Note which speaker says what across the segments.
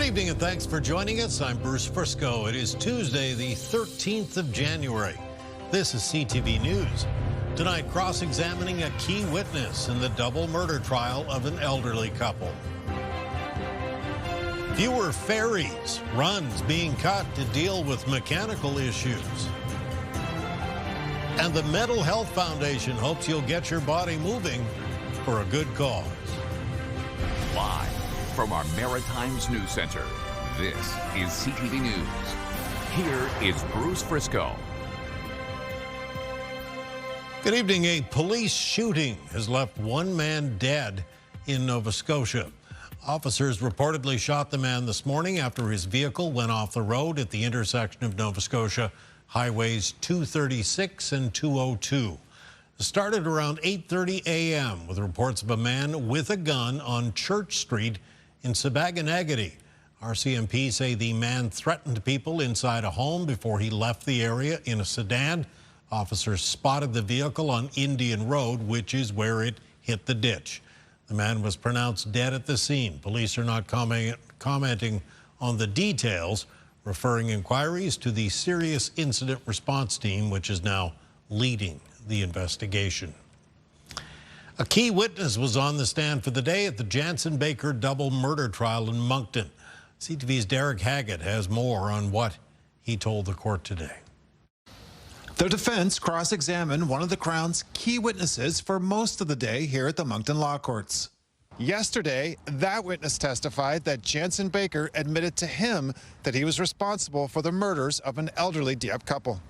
Speaker 1: Good evening and thanks for joining us. I'm Bruce Frisco. It is Tuesday, the 13th of January. This is CTV News. Tonight, cross-examining a key witness in the double murder trial of an elderly couple. Fewer ferries, runs being cut to deal with mechanical issues. And the Mental Health Foundation hopes you'll get your body moving for a good cause.
Speaker 2: Live from our Maritimes News Center, this is CTV News. Here is Bruce Frisco.
Speaker 1: Good evening. A police shooting has left one man dead in Nova Scotia. Officers reportedly shot the man this morning after his vehicle went off the road at the intersection of Nova Scotia Highways 236 and 202. It started around 8:30 a.m. with reports of a man with a gun on Church Street in Sabaganagati. RCMP say the man threatened people inside a home before he left the area in a sedan. Officers spotted the vehicle on Indian Road, which is where it hit the ditch. The man was pronounced dead at the scene. Police are not commenting on the details, referring inquiries to the Serious Incident Response Team, which is now leading the investigation. A key witness was on the stand for the day at the Jansen Baker double murder trial in Moncton. CTV's Derek Haggett has more on what he told the court today.
Speaker 3: The defense cross-examined one of the Crown's key witnesses for most of the day here at the Moncton Law Courts. Yesterday, that witness testified that Jansen Baker admitted to him that he was responsible for the murders of an elderly Dieppe couple.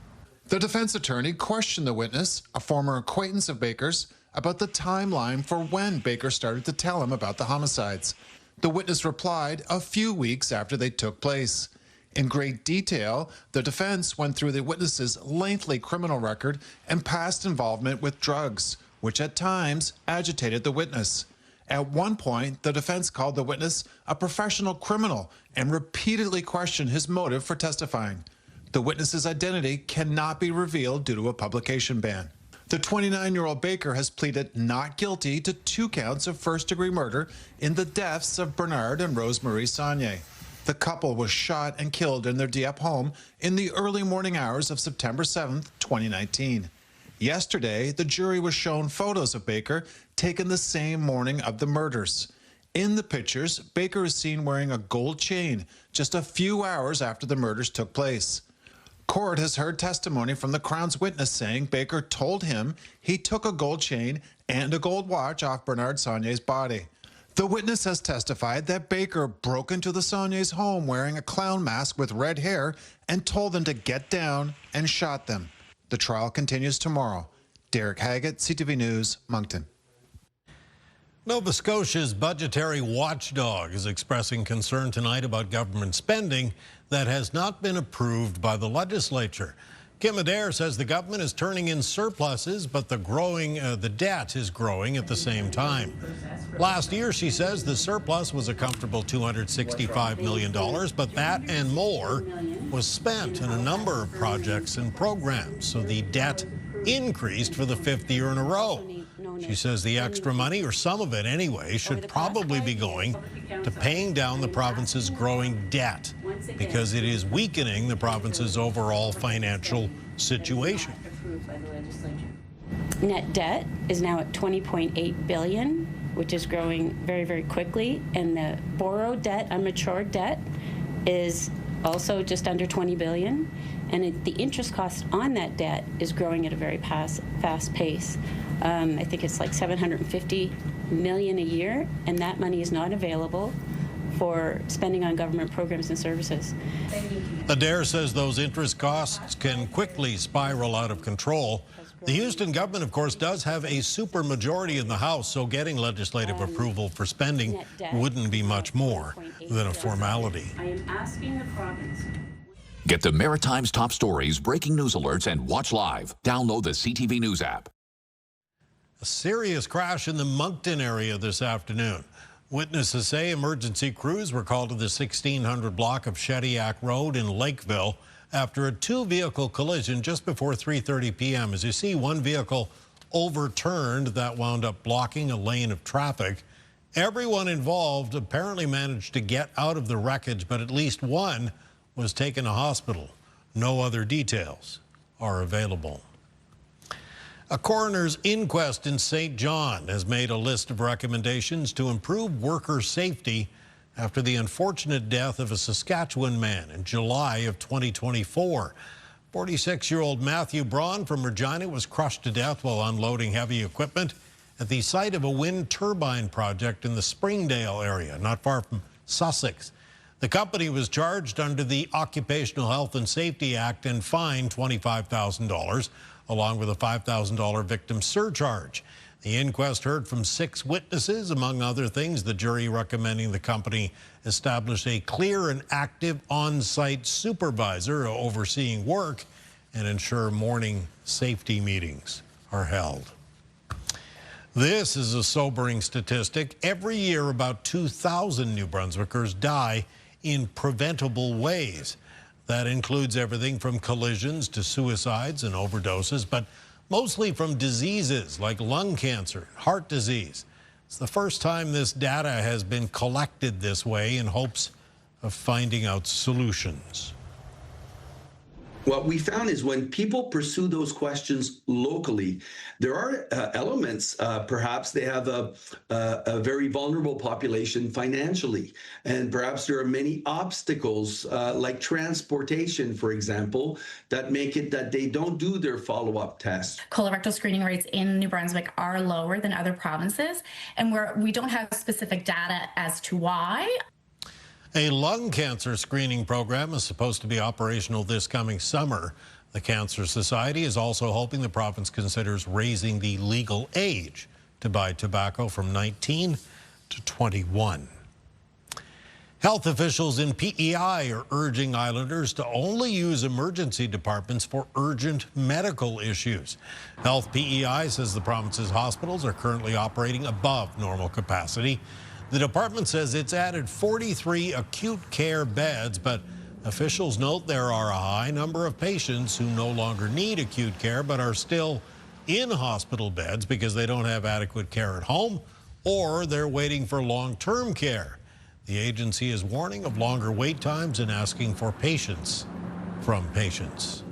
Speaker 3: The defense attorney questioned the witness, a former acquaintance of Baker's, about the timeline for when Baker started to tell him about the homicides. The witness replied a few weeks after they took place. In great detail, the defense went through the witness's lengthy criminal record and past involvement with drugs, which at times agitated the witness. At one point, the defense called the witness a professional criminal and repeatedly questioned his motive for testifying. The witness's identity cannot be revealed due to a publication ban. The 29-year-old Baker has pleaded not guilty to 2 counts of first-degree murder in the deaths of Bernard and Rosemarie Saunier. The couple was shot and killed in their Dieppe home in the early morning hours of September 7, 2019. Yesterday, the jury was shown photos of Baker taken the same morning of the murders. In the pictures, Baker is seen wearing a gold chain just a few hours after the murders took place. Court has heard testimony from the Crown's witness saying Baker told him he took a gold chain and a gold watch off Bernard Saunier's body. The witness has testified that Baker broke into the Sauniers' home wearing a clown mask with red hair and told them to get down and shot them. The trial continues tomorrow. Derek Haggett, CTV News, Moncton.
Speaker 1: Nova Scotia's budgetary watchdog is expressing concern tonight about government spending that has not been approved by the legislature. Kim Adair says the government is turning in surpluses, but the debt is growing at the same time. Last year, she says, the surplus was a comfortable $265 million, but that and more was spent in a number of projects and programs, so the debt increased for the 5th year in a row. She says the extra money, or some of it anyway, should probably be going to paying down the province's growing debt because it is weakening the province's overall financial situation.
Speaker 4: Net debt is now at $20.8 billion, which is growing very, very quickly, and the borrowed debt, unmatured debt, is also just under $20 billion, and the interest cost on that debt is growing at a very fast pace. I think it's like $750 million a year, and that money is not available for spending on government programs and services.
Speaker 1: Adair says those interest costs can quickly spiral out of control. The Houston government, of course, does have a supermajority in the House, so getting legislative approval for spending wouldn't be much more than a formality.
Speaker 4: I am asking the province.
Speaker 2: Get the Maritimes top stories, breaking news alerts, and watch live. Download the CTV News app.
Speaker 1: A serious crash in the Moncton area this afternoon. Witnesses say emergency crews were called to the 1600 block of Shediac Road in Lakeville after a 2-vehicle collision just before 3:30 p.m. As you see, one vehicle overturned that wound up blocking a lane of traffic. Everyone involved apparently managed to get out of the wreckage, but at least one was taken to hospital. No other details are available. A coroner's inquest in St. John has made a list of recommendations to improve worker safety after the unfortunate death of a Saskatchewan man in July of 2024. 46-year-old Matthew Braun from Regina was crushed to death while unloading heavy equipment at the site of a wind turbine project in the Springdale area, not far from Sussex. The company was charged under the Occupational Health and Safety Act and fined $25,000, along with a $5,000 victim surcharge. The inquest heard from 6 witnesses. Among other things, the jury recommending the company establish a clear and active on-site supervisor overseeing work and ensure morning safety meetings are held. This is a sobering statistic. Every year, about 2,000 New Brunswickers die in preventable ways. That includes everything from collisions to suicides and overdoses, but mostly from diseases like lung cancer, heart disease. It's the first time this data has been collected this way in hopes of finding out solutions.
Speaker 5: What we found is when people pursue those questions locally, there are elements, perhaps they have a very vulnerable population financially, and perhaps there are many obstacles like transportation, for example, that make it that they don't do their follow-up tests.
Speaker 6: Colorectal screening rates in New Brunswick are lower than other provinces, and we don't have specific data as to why.
Speaker 1: A lung cancer screening program is supposed to be operational this coming summer. The Cancer Society is also hoping the province considers raising the legal age to buy tobacco from 19 to 21. Health officials in PEI are urging islanders to only use emergency departments for urgent medical issues. Health PEI says the province's hospitals are currently operating above normal capacity. The department says it's added 43 acute care beds, but officials note there are a high number of patients who no longer need acute care but are still in hospital beds because they don't have adequate care at home or they're waiting for long-term care. The agency is warning of longer wait times and asking for patience from patients.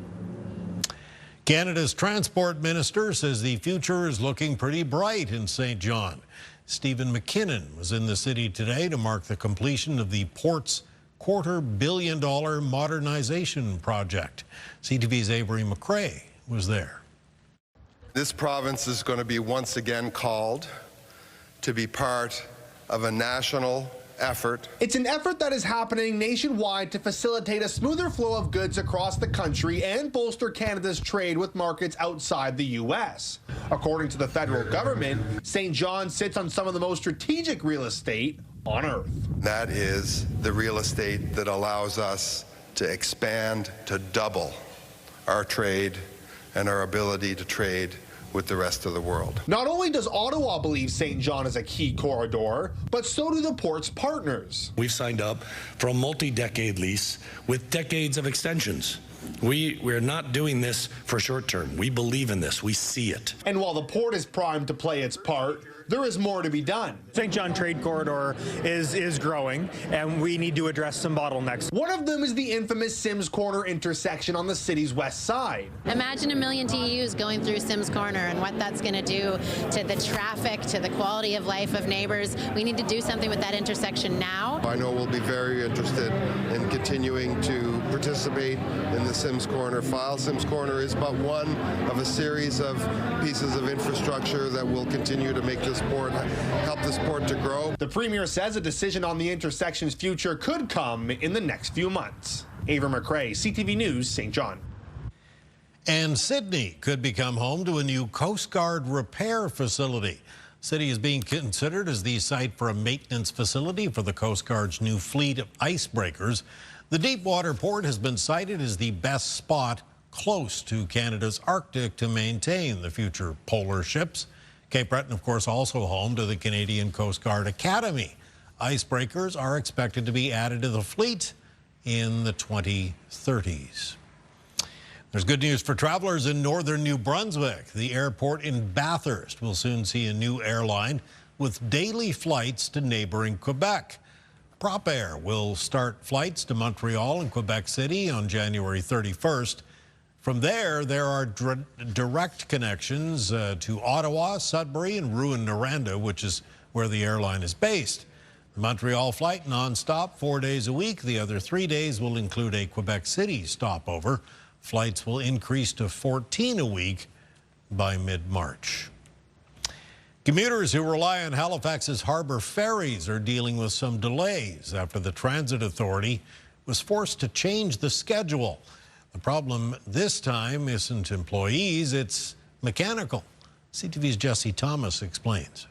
Speaker 1: Canada's transport minister says the future is looking pretty bright in St. John. Stephen McKinnon was in the city today to mark the completion of the port's $250 million modernization project. CTV's Avery McRae was there.
Speaker 7: This province is going to be once again called to be part of a national effort.
Speaker 8: It's an effort that is happening nationwide to facilitate a smoother flow of goods across the country and bolster Canada's trade with markets outside the U.S. According to the federal government, St. John sits on some of the most strategic real estate on Earth.
Speaker 7: That is the real estate that allows us to expand, to double our trade and our ability to trade with the rest of the world.
Speaker 8: Not only does Ottawa believe St. John is a key corridor, but so do the port's partners.
Speaker 9: We've signed up for a multi-decade lease with decades of extensions. We're not doing this for short term. We believe in this. We see it.
Speaker 8: And while the port is primed to play its part, there is more to be done.
Speaker 10: St. John Trade Corridor is growing, and we need to address some bottlenecks.
Speaker 8: One of them is the infamous Sims Corner intersection on the city's west side.
Speaker 11: Imagine 1 million TEUs going through Sims Corner and what that's going to do to the traffic, to the quality of life of neighbors. We need to do something with that intersection now.
Speaker 7: I know we'll be very interested in continuing to participate in the Sims Corner file. Sims Corner is but one of a series of pieces of infrastructure that will continue to make this port, help this port to grow.
Speaker 8: The Premier says a decision on the intersection's future could come in the next few months. Avery McRae, CTV News, St. John.
Speaker 1: And Sydney could become home to a new Coast Guard repair facility. The city is being considered as the site for a maintenance facility for the Coast Guard's new fleet of icebreakers. The Deepwater port has been cited as the best spot close to Canada's Arctic to maintain the future polar ships. Cape Breton, of course, also home to the Canadian Coast Guard Academy. Icebreakers are expected to be added to the fleet in the 2030s. There's good news for travelers in northern New Brunswick. The airport in Bathurst will soon see a new airline with daily flights to neighboring Quebec. PropAir will start flights to Montreal and Quebec City on January 31st. From there are direct connections to Ottawa, Sudbury, and Rouyn-Noranda, which is where the airline is based. The Montreal flight nonstop 4 days a week. The other 3 days will include a Quebec City stopover. Flights will increase to 14 a week by mid-March. Commuters who rely on Halifax's harbour ferries are dealing with some delays after the Transit Authority was forced to change the schedule. The problem this time isn't employees, it's mechanical. CTV's Jesse Thomas explains.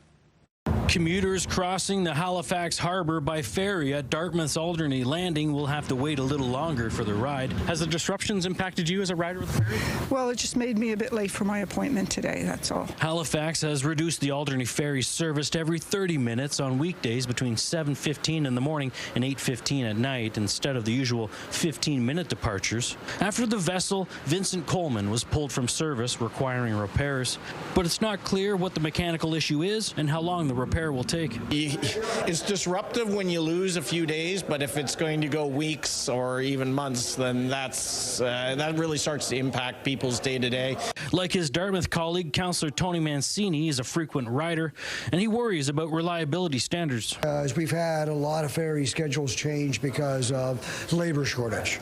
Speaker 12: Commuters crossing the Halifax Harbour by ferry at Dartmouth's Alderney Landing will have to wait a little longer for the ride. Has the disruptions impacted you as a rider with the ferry?
Speaker 13: Well, it just made me a bit late for my appointment today, that's all.
Speaker 12: Halifax has reduced the Alderney ferry service to every 30 minutes on weekdays between 7:15 in the morning and 8:15 at night instead of the usual 15-minute departures. After the vessel, Vincent Coleman was pulled from service requiring repairs. But it's not clear what the mechanical issue is and how long the repair will take.
Speaker 14: It's disruptive when you lose a few days, but if it's going to go weeks or even months, then that really starts to impact people's day-to-day.
Speaker 12: Like his Dartmouth colleague, Councillor Tony Mancini is a frequent rider, and he worries about reliability standards.
Speaker 15: As we've had a lot of ferry schedules change because of labor shortage,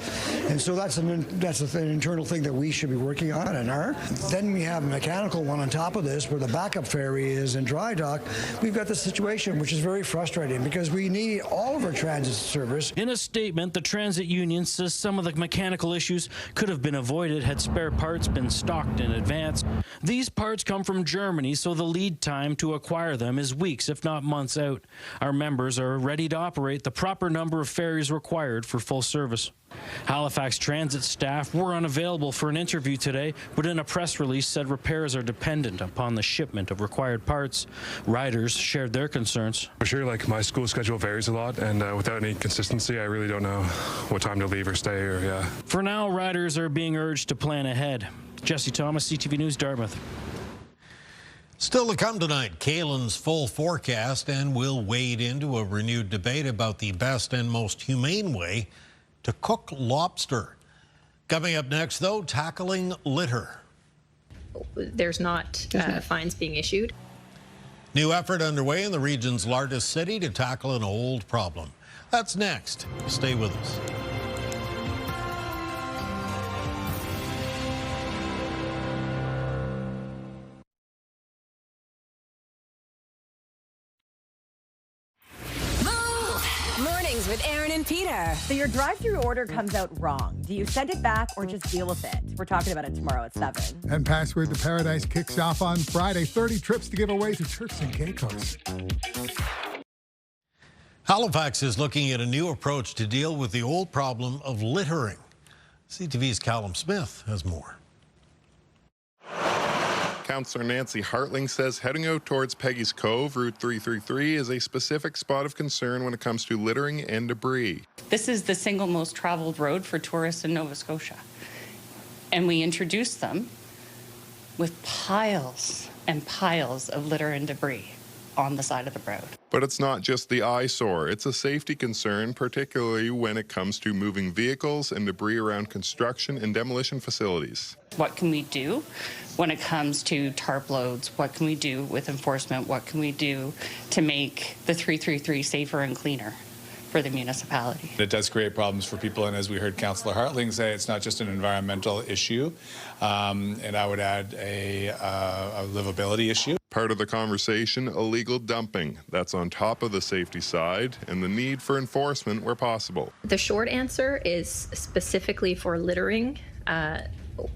Speaker 15: and so that's an internal thing that we should be working on and are. Then we have a mechanical one on top of this, where the backup ferry is in dry dock. We've got the situation, which is very frustrating because we need all of our transit service.
Speaker 12: In a statement, the transit union says some of the mechanical issues could have been avoided had spare parts been stocked in advance. These parts come from Germany, so the lead time to acquire them is weeks, if not months out. Our members are ready to operate the proper number of ferries required for full service. Halifax Transit staff were unavailable for an interview today, but in a press release said repairs are dependent upon the shipment of required parts. Riders shared their concerns.
Speaker 16: For sure, like my school schedule varies a lot, and without any consistency, I really don't know what time to leave or stay or, yeah.
Speaker 12: For now, riders are being urged to plan ahead. Jesse Thomas, CTV News, Dartmouth.
Speaker 1: Still to come tonight, Kalen's full forecast, and we'll wade into a renewed debate about the best and most humane way to cook lobster. Coming up next, though, tackling litter.
Speaker 17: There's not fines being issued.
Speaker 1: New effort underway in the region's largest city to tackle an old problem. That's next. Stay with us.
Speaker 18: With Aaron and Peter. So your drive-through order comes out wrong. Do you send it back or just deal with it? We're talking about it tomorrow at 7.
Speaker 19: And Password to Paradise kicks off on Friday. 30 trips to give away to Turks and Caicos.
Speaker 1: Halifax is looking at a new approach to deal with the old problem of littering. CTV's Callum Smith has more.
Speaker 20: Councillor Nancy Hartling says heading out towards Peggy's Cove, Route 333, is a specific spot of concern when it comes to littering and debris.
Speaker 21: This is the single most traveled road for tourists in Nova Scotia. And we introduced them with piles and piles of litter and debris on the side of the road.
Speaker 20: But it's not just the eyesore. It's a safety concern, particularly when it comes to moving vehicles and debris around construction and demolition facilities.
Speaker 21: What can we do when it comes to tarp loads? What can we do with enforcement? What can we do to make the 333 safer and cleaner for the municipality?
Speaker 22: It does create problems for people, and as we heard Councillor Hartling say, it's not just an environmental issue, and I would add a livability issue.
Speaker 20: Part of the conversation, illegal dumping. That's on top of the safety side, and the need for enforcement where possible.
Speaker 17: The short answer is specifically for littering.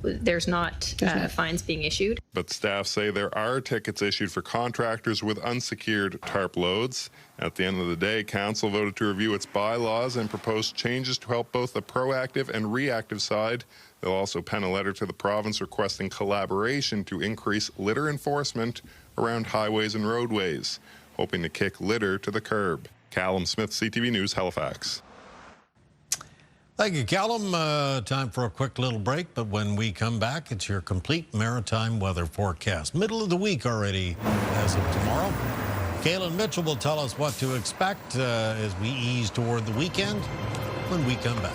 Speaker 17: There's not fines being issued.
Speaker 20: But staff say there are tickets issued for contractors with unsecured tarp loads. At the end of the day, council voted to review its bylaws and proposed changes to help both the proactive and reactive side. They'll also pen a letter to the province requesting collaboration to increase litter enforcement around highways and roadways, hoping to kick litter to the curb. Callum Smith, CTV News, Halifax.
Speaker 1: Thank you, Callum. Time for a quick little break, but when we come back, it's your complete maritime weather forecast. Middle of the week already as of tomorrow. Kaylin Mitchell will tell us what to expect as we ease toward the weekend when we come back.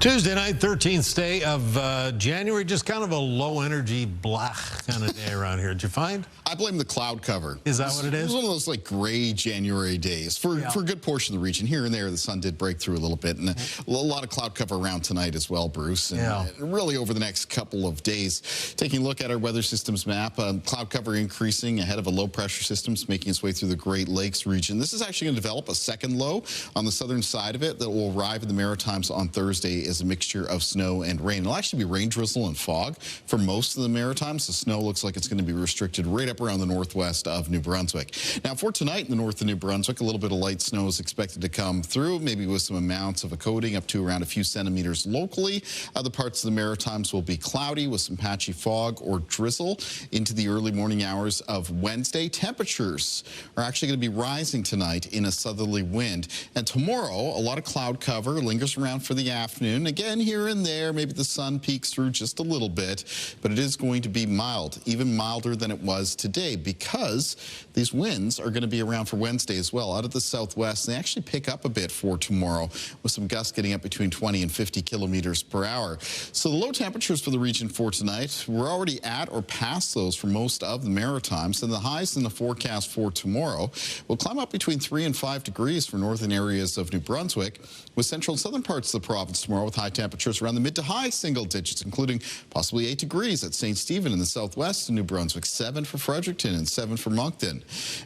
Speaker 1: Tuesday night, 13th day of January, just kind of a low-energy, blah kind of day around here. Did you find?
Speaker 3: I blame the cloud cover.
Speaker 1: Is that what it is?
Speaker 3: It was one of those like gray January days for a good portion of the region. Here and there, the sun did break through a little bit, and a lot of cloud cover around tonight as well, Bruce. And really over the next couple of days. Taking a look at our weather systems map, cloud cover increasing ahead of a low-pressure system making its way through the Great Lakes region. This is actually going to develop a second low on the southern side of it that will arrive in the Maritimes on Thursday as a mixture of snow and rain. It'll actually be rain, drizzle, and fog for most of the Maritimes. The snow looks like it's going to be restricted right up around the northwest of New Brunswick. Now, for tonight in the north of New Brunswick, a little bit of light snow is expected to come through, maybe with some amounts of a coating up to around a few centimeters locally. Other parts of the Maritimes will be cloudy with some patchy fog or drizzle into the early morning hours of Wednesday. Temperatures are actually going to be rising tonight in a southerly wind. And tomorrow, a lot of cloud cover lingers around for the afternoon. Again, here and there, maybe the sun peeks through just a little bit, but it is going to be mild, even milder than it was today, because these winds are going to be around for Wednesday as well. Out of the southwest, they actually pick up a bit for tomorrow, with some gusts getting up between 20 and 50 kilometers per hour. So the low temperatures for the region for tonight, we're already at or past those for most of the Maritimes, and the highs in the forecast for tomorrow will climb up between 3 and 5 degrees for northern areas of New Brunswick, with central and southern parts of the province tomorrow with high temperatures around the mid to high single digits, including possibly 8 degrees at St. Stephen in the southwest of New Brunswick, 7 for Fredericton and 7 for Moncton.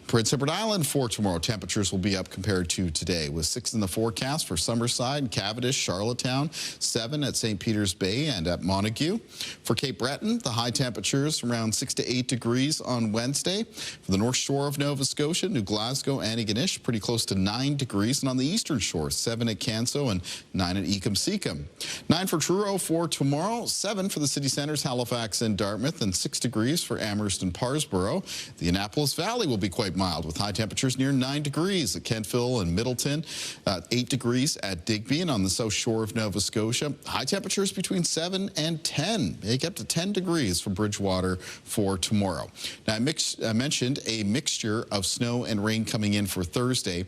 Speaker 3: Prince Edward Island for tomorrow, temperatures will be up compared to today, with 6 in the forecast for Summerside, Cavendish, Charlottetown, 7 at St. Peter's Bay and at Montague. For Cape Breton, the high temperatures around 6 to 8 degrees on Wednesday. For the north shore of Nova Scotia, New Glasgow, Antigonish, pretty close to 9 degrees. And on the eastern shore, 7 at Canso and 9 at Ecum-Secum. 9 for Truro for tomorrow, 7 for the city centres, Halifax and Dartmouth, and 6 degrees for Amherst and Parsboro. The Annapolis Valley will be quite mild, with high temperatures near 9 degrees at Kentville and Middleton, 8 degrees at Digby, and on the south shore of Nova Scotia, high temperatures between 7 and 10, make up to 10 degrees for Bridgewater for tomorrow. Now, I mentioned a mixture of snow and rain coming in for Thursday.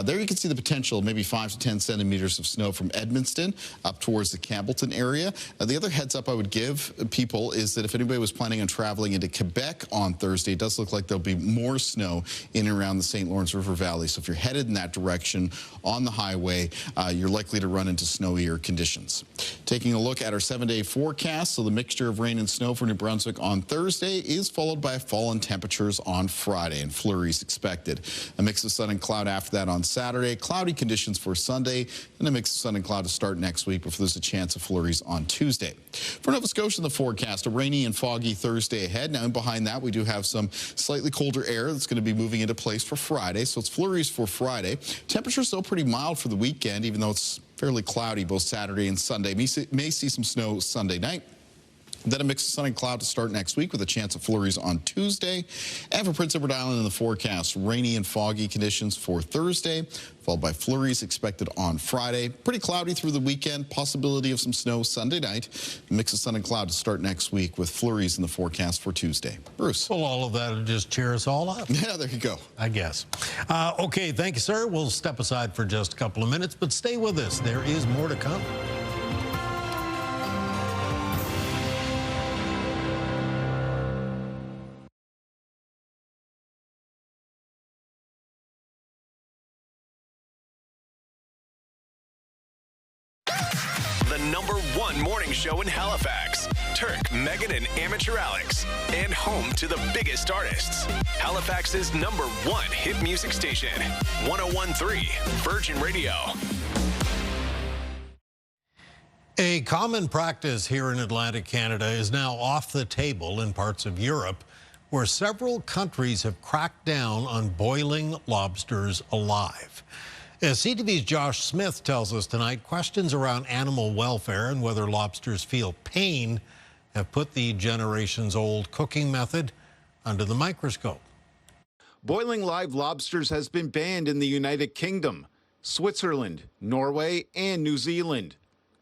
Speaker 3: There you can see the potential, maybe 5 to 10 centimeters of snow from Edmundston up towards the Campbellton area. The other heads up I would give people is that if anybody was planning on traveling into Quebec on Thursday, it does look like there'll be more snow in and around the St. Lawrence River Valley. So if you're headed in that direction on the highway, you're likely to run into snowier conditions. Taking a look at our 7-day forecast, so the mixture of rain and snow for New Brunswick on Thursday is followed by a fall in temperatures on Friday, and flurries expected. A mix of sun and cloud after that on Saturday, cloudy conditions for Sunday, and a mix of sun and cloud to start next week before there's a chance of flurries on Tuesday. For Nova Scotia, the forecast, a rainy and foggy Thursday ahead. Now, in behind that, we do have some slightly colder air that's going to be moving into place for Friday, so it's flurries for Friday. Temperatures still pretty mild for the weekend, even though it's fairly cloudy both Saturday and Sunday. May see some snow Sunday night. Then a mix of sun and cloud to start next week with a chance of flurries on Tuesday. And for Prince Edward Island in the forecast, rainy and foggy conditions for Thursday, followed by flurries expected on Friday. Pretty cloudy through the weekend, possibility of some snow Sunday night. A mix of sun and cloud to start next week with flurries in the forecast for Tuesday. Bruce.
Speaker 1: Well, all of that will just cheer us all up.
Speaker 3: Yeah, there you go.
Speaker 1: I guess. Okay, thank you, sir. We'll step aside for just a couple of minutes, but stay with us. There is more to come.
Speaker 4: #1 morning show in Halifax. Turk, Megan, and Amateur Alex. And home to the biggest artists. Halifax's #1 hit music station. 101.3 Virgin Radio.
Speaker 1: A common practice here in Atlantic Canada is now off the table in parts of Europe. where several countries have cracked down on boiling lobsters alive. As CTV's Josh Smith tells us tonight, questions around animal welfare and whether lobsters feel pain have put the generations-old cooking method under the microscope.
Speaker 2: Boiling live lobsters has been banned in the United Kingdom, Switzerland, Norway, and New Zealand.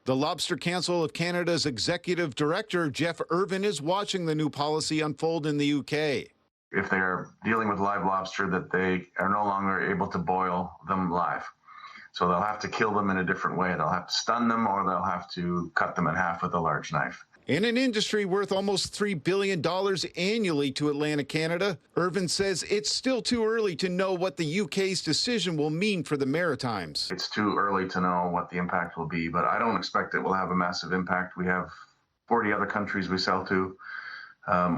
Speaker 2: The Lobster Council of Canada's executive director, Jeff Irvin, is watching the new policy unfold in the UK.
Speaker 5: If they're dealing with live lobster, that they are no longer able to boil them live. So they'll have to kill them in a different way. They'll have to stun them, or they'll have to cut them in half with a large knife.
Speaker 2: In an industry worth almost $3 billion annually to Atlantic Canada, Irvin says it's still too early to know what the UK's decision will mean for the Maritimes.
Speaker 5: It's too early to know what the impact will be, but I don't expect it will have a massive impact. We have 40 other countries we sell to.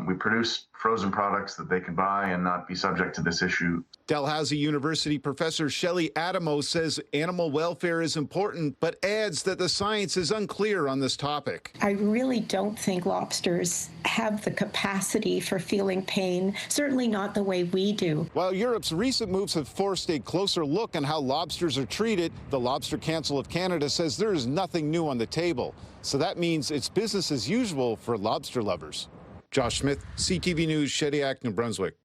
Speaker 5: We produce frozen products that they can buy and not be subject to this issue.
Speaker 2: Dalhousie University professor Shelley Adamo says animal welfare is important, but adds that the science is unclear on this topic.
Speaker 23: I really don't think lobsters have the capacity for feeling pain, certainly not the way we do.
Speaker 2: While Europe's recent moves have forced a closer look on how lobsters are treated, the Lobster Council of Canada says there is nothing new on the table. So that means it's business as usual for lobster lovers. Josh Smith, CTV News, Shediac, New Brunswick.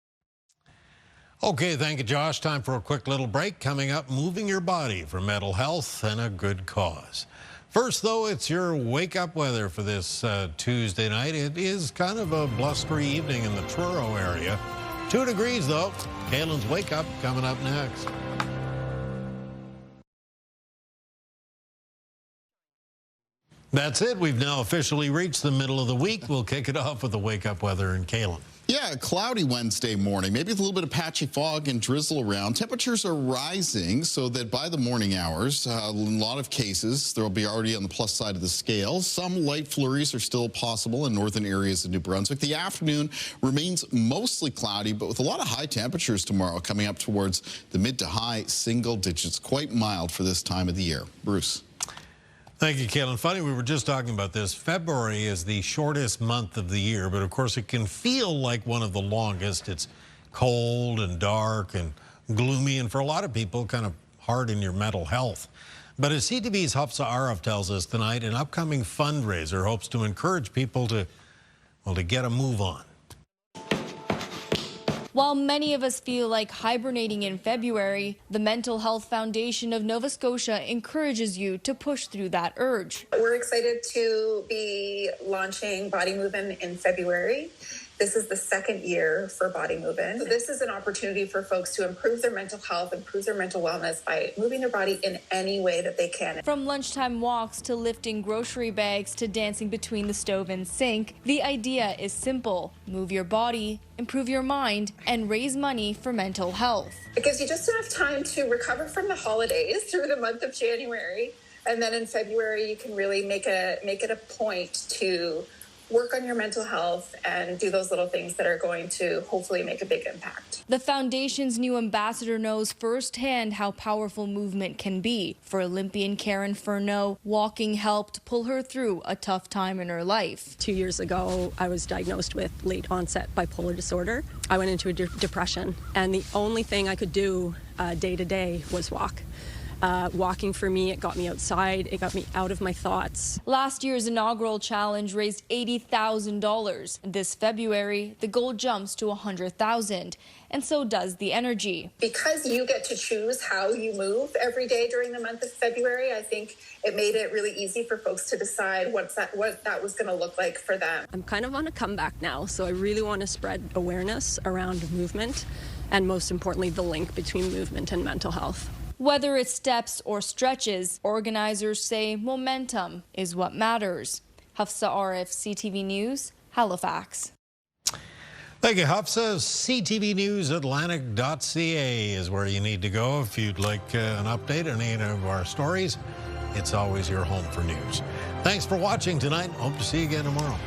Speaker 1: Okay, thank you, Josh. Time for a quick little break. Coming up, moving your body for mental health and a good cause. First, though, it's your wake-up weather for this Tuesday night. It is kind of a blustery evening in the Truro area. 2 degrees, though. Kaylin's wake-up coming up next. That's it. We've now officially reached the middle of the week. We'll kick it off with the wake-up weather in Kaylin.
Speaker 3: Yeah, a cloudy Wednesday morning, maybe with a little bit of patchy fog and drizzle around. Temperatures are rising so that by the morning hours, in a lot of cases, there will be already on the plus side of the scale. Some light flurries are still possible in northern areas of New Brunswick. The afternoon remains mostly cloudy, but with a lot of high temperatures tomorrow coming up towards the mid to high single digits. Quite mild for this time of the year. Bruce.
Speaker 1: Thank you, Kaylin. Funny, we were just talking about this. February is the shortest month of the year, but of course it can feel like one of the longest. It's cold and dark and gloomy, and for a lot of people, kind of hard in your mental health. But as CTV's Hafsa Arif tells us tonight, an upcoming fundraiser hopes to encourage people to, well, to get a move on.
Speaker 24: While many of us feel like hibernating in February, the Mental Health Foundation of Nova Scotia encourages you to push through that urge.
Speaker 25: We're excited to be launching Body Movement in February. This is the second year for Body Movement. So this is an opportunity for folks to improve their mental health, improve their mental wellness by moving their body in any way that they can.
Speaker 24: From lunchtime walks to lifting grocery bags to dancing between the stove and sink, the idea is simple. Move your body, improve your mind, and raise money for mental health.
Speaker 25: It gives you just enough time to recover from the holidays through the month of January. And then in February, you can really make it a point to work on your mental health and do those little things that are going to hopefully make a big impact.
Speaker 24: The foundation's new ambassador knows firsthand how powerful movement can be. For Olympian Karen Furneaux, walking helped pull her through a tough time in her life.
Speaker 26: 2 years ago, I was diagnosed with late onset bipolar disorder. I went into a depression, and the only thing I could do day to day was walk. Walking for me, it got me outside, it got me out of my thoughts.
Speaker 24: Last year's inaugural challenge raised $80,000. This February, the goal jumps to $100,000, and so does the energy.
Speaker 25: Because you get to choose how you move every day during the month of February, I think it made it really easy for folks to decide what that was going to look like for them.
Speaker 26: I'm kind of on a comeback now, so I really want to spread awareness around movement, and most importantly, the link between movement and mental health.
Speaker 24: Whether it's steps or stretches, organizers say momentum is what matters. Hafsa Arif, CTV News, Halifax.
Speaker 1: Thank you, Hafsa. CTVNewsAtlantic.ca is where you need to go if you'd like an update on any of our stories. It's always your home for news. Thanks for watching tonight. Hope to see you again tomorrow.